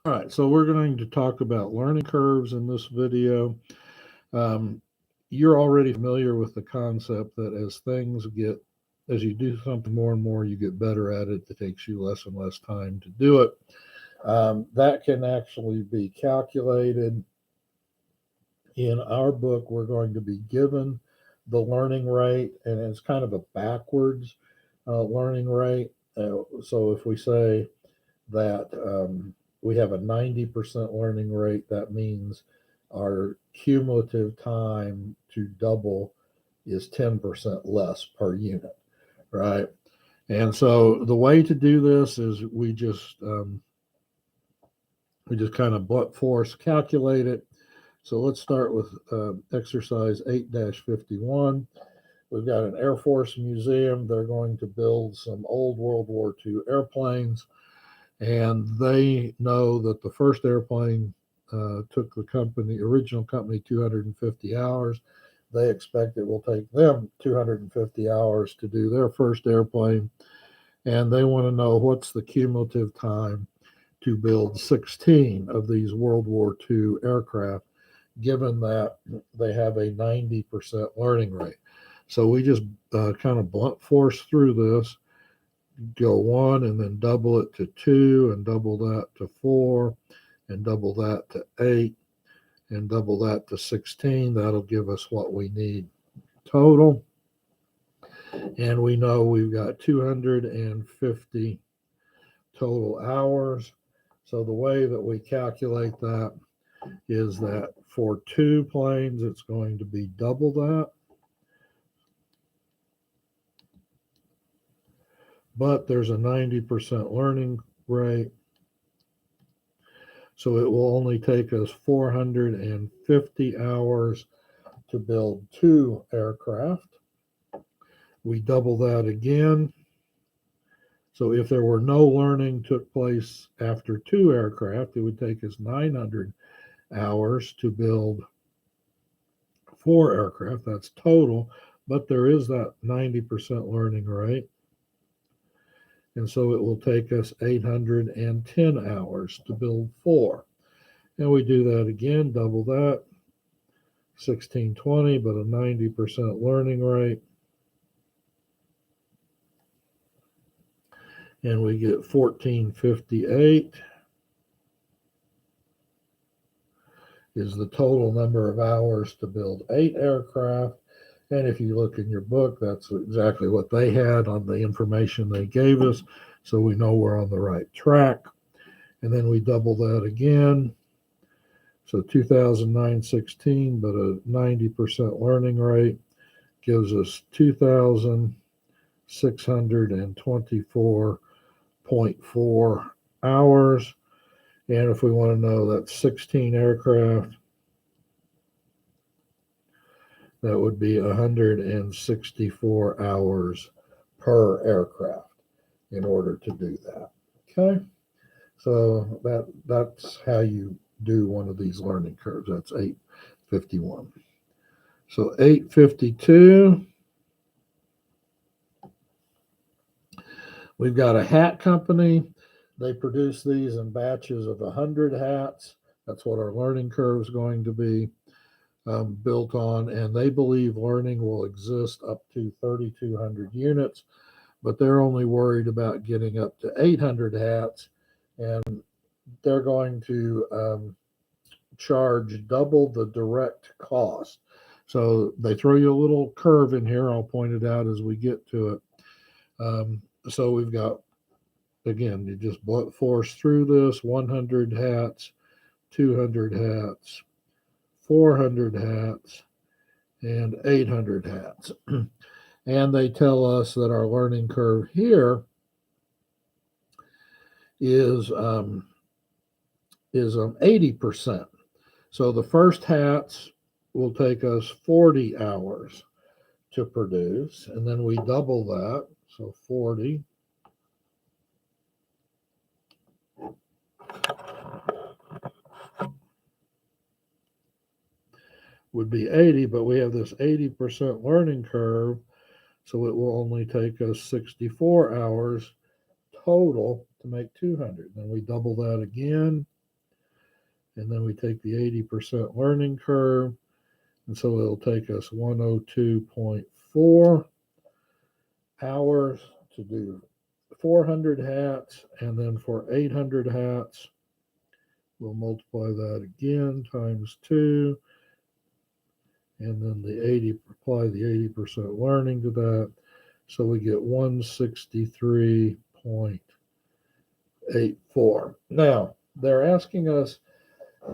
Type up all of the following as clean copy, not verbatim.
All right, so we're going to talk about learning curves in this video. Um, you're already familiar with the concept that as you do something more and more, you get better at it. It takes you less and less time to do it. That can actually be calculated. In our book, we're going to be given the learning rate, and it's kind of a backwards learning rate. So if we say that we have a 90% learning rate, that means our cumulative time to double is 10% less per unit, right? And so the way to do this is we just kind of blunt force calculate it. So let's start with exercise 8-51. We've got an Air Force museum. They're going to build some old World War II airplanes, and they know that the first airplane took the original company 250 hours. They expect it will take them 250 hours to do their first airplane, and they want to know what's the cumulative time to build 16 of these World War II aircraft, given that they have a 90% learning rate. So we just kind of blunt force through this, go one and then double it to two and double that to four and double that to eight and double that to 16. That'll give us what we need total. And we know we've got 250 total hours. So the way that we calculate that is that for two planes, it's going to be double that. But there's a 90% learning rate. So it will only take us 450 hours to build two aircraft. We double that again. So if there were no learning took place after two aircraft, it would take us 900 hours to build four aircraft. That's total, but there is that 90% learning rate. And so it will take us 810 hours to build four. And we do that again, double that, 1620, but a 90% learning rate. And we get 1458 is the total number of hours to build eight aircraft. And if you look in your book, that's exactly what they had on the information they gave us. So we know we're on the right track. And then we double that again. So 2009-16, but a 90% learning rate gives us 2,624.4 hours. And if we want to know that's 16 aircraft, that would be 164 hours per aircraft in order to do that. Okay, so that's how you do one of these learning curves. That's 851. So 852, we've got a hat company. They produce these in batches of 100 hats. That's what our learning curve is going to be built on. And they believe learning will exist up to 3,200 units, but they're only worried about getting up to 800 hats. And they're going to charge double the direct cost. So they throw you a little curve in here. I'll point it out as we get to it. So we've got, again, you just blunt force through this 100 hats, 200 hats, 400 hats, and 800 hats. And they tell us that our learning curve here is 80%. So the first hats will take us 40 hours to produce, and then we double that. So 40 would be 80, but we have this 80% learning curve, so it will only take us 64 hours total to make 200. Then we double that again, and then we take the 80% learning curve, and so it'll take us 102.4 hours to do 400 hats, and then for 800 hats, we'll multiply that again times 2, and then apply the 80% learning to that, so we get 163.84. Now, they're asking us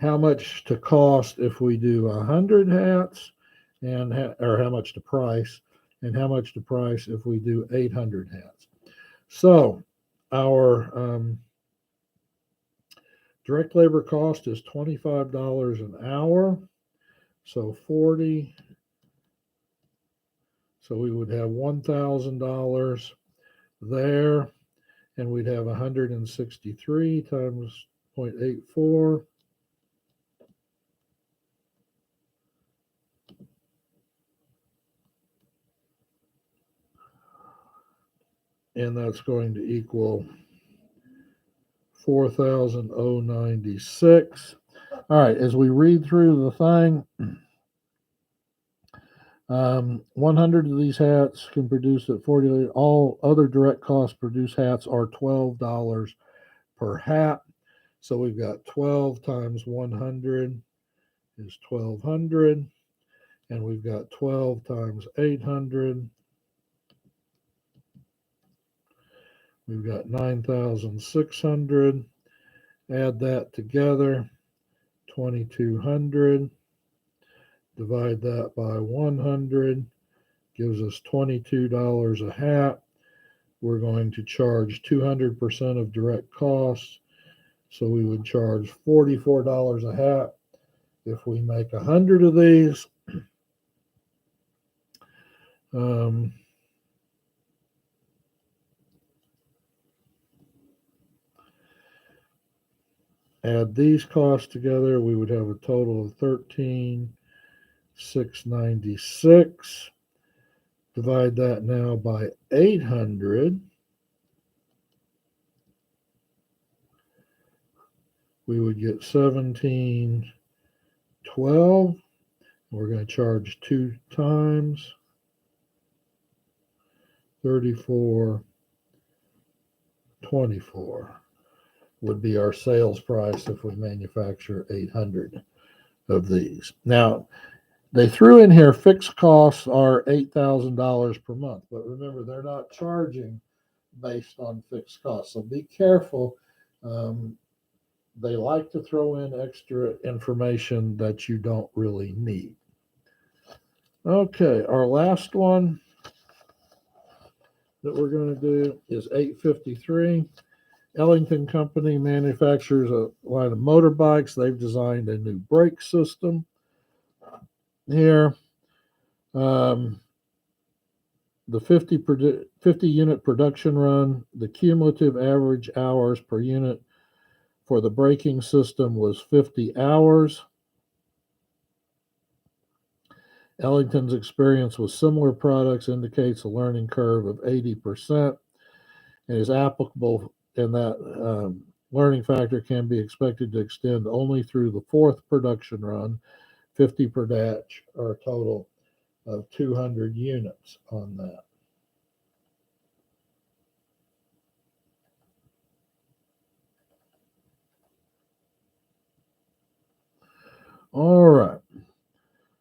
how much to cost if we do 100 hats, or how much to price, and how much to price if we do 800 hats. So our direct labor cost is $25 an hour, so 40. So we would have $1,000 there, and we'd have 163 times 0.84. And that's going to equal 4,096. All right, as we read through the thing, 100 of these hats can produce at 40. All other direct costs produce hats are $12 per hat. So we've got 12 times 100 is 1,200, and we've got 12 times 800. We've got 9,600. Add that together, 2,200. Divide that by 100, gives us $22 a hat. We're going to charge 200% of direct costs, so we would charge $44 a hat if we make 100 of these. Add these costs together, we would have a total of $13,696. Divide that now by 800. We would get 1712. We're going to charge 2 times 34.24 would be our sales price if we manufacture 800 of these. Now, they threw in here fixed costs are $8,000 per month, but remember, they're not charging based on fixed costs, so be careful. They like to throw in extra information that you don't really need. Okay, our last one that we're going to do is 853. Ellington Company manufactures a line of motorbikes. They've designed a new brake system here. The 50 unit production run, the cumulative average hours per unit for the braking system was 50 hours. Ellington's experience with similar products indicates a learning curve of 80% and is applicable in that learning factor can be expected to extend only through the 4th production run, 50 per batch, or a total of 200 units on that. All right.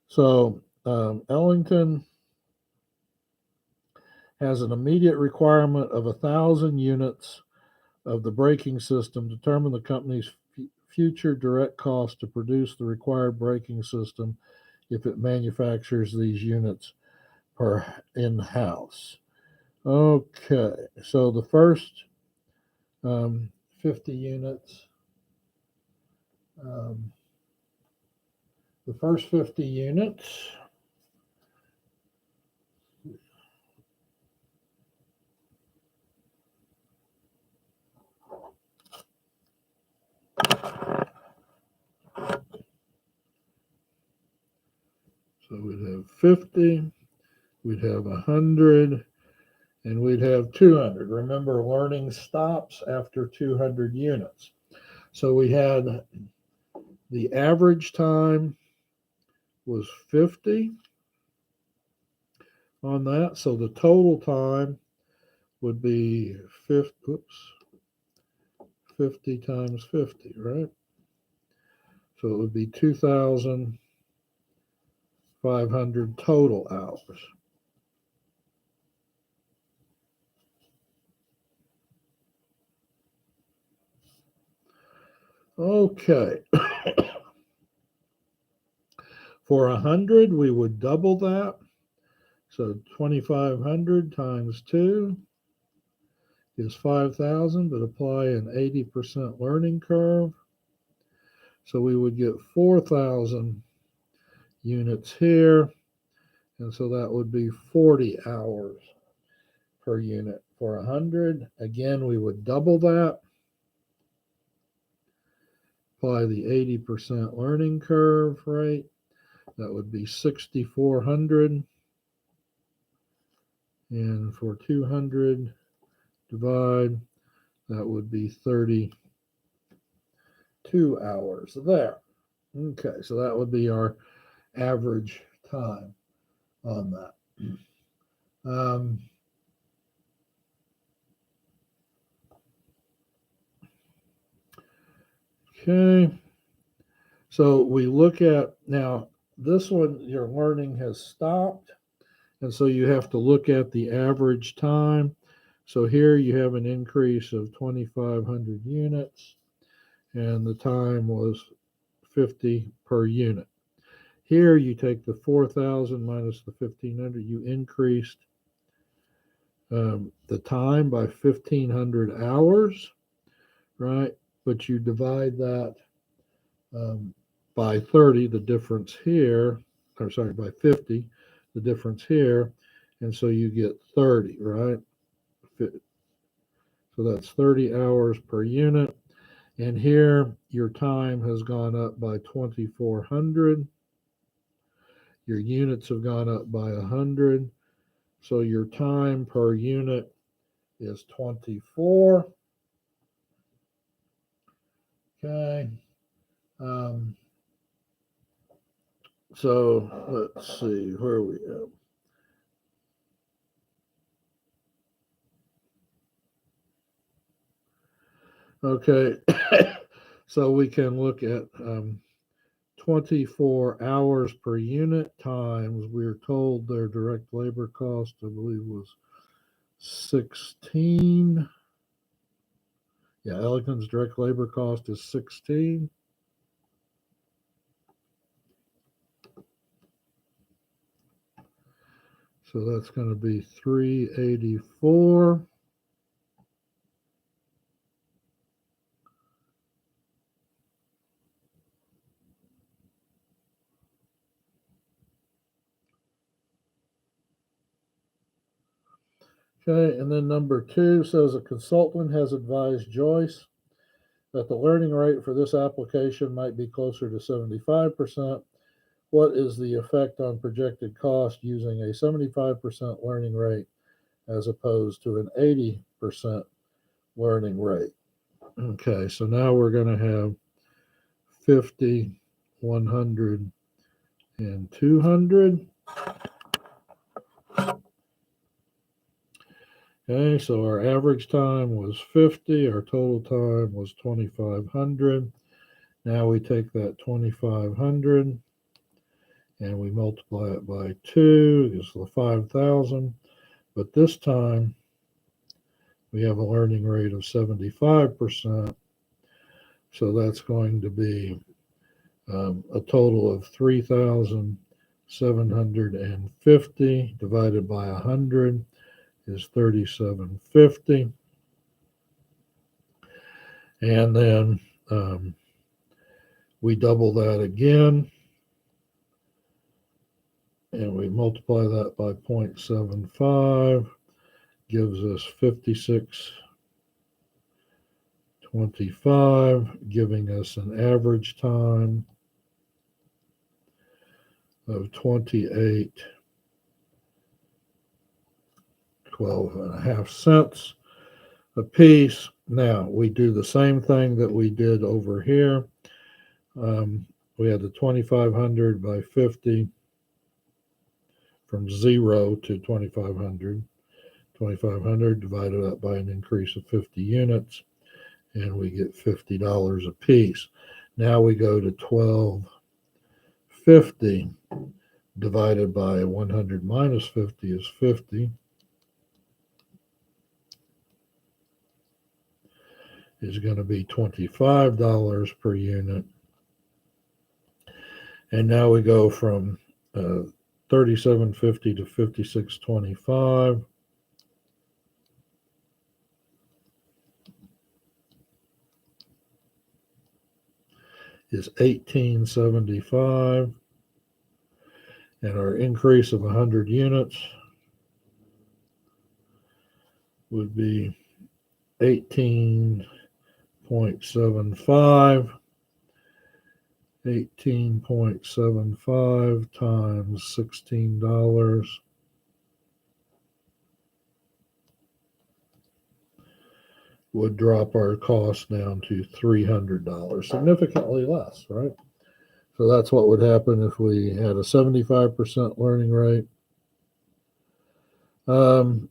So Ellington has an immediate requirement of 1,000 units of the braking system. Determine the company's future direct cost to produce the required braking system if it manufactures these units in-house. Okay, so the first 50 units, so we'd have 50, we'd have 100, and we'd have 200. Remember, learning stops after 200 units. So we had The average time was 50 on that. So the total time would be 50 times 50, right? So it would be 2,500 total hours. Okay. For 100, we would double that. So 2,500 times 2 is 5,000, but apply an 80% learning curve. So we would get 4,000 units here. And so that would be 40 hours per unit. For 100, again, we would double that. Apply the 80% learning curve rate. That would be 6,400. And for 200, divide, that would be 32 hours there. Okay, so that would be our average time on that. Okay, so we look at now this one, your learning has stopped, and so you have to look at the average time. So here you have an increase of 2,500 units, and the time was 50 per unit. Here you take the 4,000 minus the 1,500, you increased the time by 1,500 hours, right? But you divide that by 30, the difference here, or sorry, by 50, the difference here, and so you get 30, right? So that's 30 hours per unit. And here your time has gone up by 2,400. Your units have gone up by 100. So your time per unit is 24. Okay. So let's see, where are we at? Okay. So we can look at 24 hours per unit times, we're told their direct labor cost, I believe, was 16. Yeah, Elkins' direct labor cost is 16. So that's going to be 384. Okay, and then number 2 says a consultant has advised Joyce that the learning rate for this application might be closer to 75%. What is the effect on projected cost using a 75% learning rate as opposed to an 80% learning rate? Okay, so now we're going to have 50, 100, and 200. Okay, so our average time was 50, our total time was 2,500. Now we take that 2,500 and we multiply it by 2, gives the 5,000. But this time we have a learning rate of 75%. So that's going to be a total of 3,750 divided by 100 is 3,750. And then we double that again. And we multiply that by 0.75, gives us 56.25, giving us an average time of 28.12 a piece. Now we do the same thing that we did over here. We had the 2500 by 50 from 0 to 2500. 2500 divided up by an increase of 50 units, and we get $50 a piece. Now we go to 1250 divided by 100 minus 50 is 50. Is going to be $25 per unit. And now we go from 3750 to 5625. Is 1875, and our increase of 100 units would be 18.75. 18.75 times $16 would drop our cost down to $300, significantly less, right? So that's what would happen if we had a 75% learning rate. So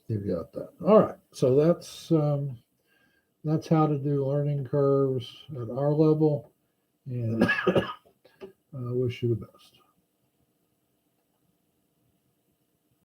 you've got that. All right. So that's how to do learning curves at our level, and I wish you the best.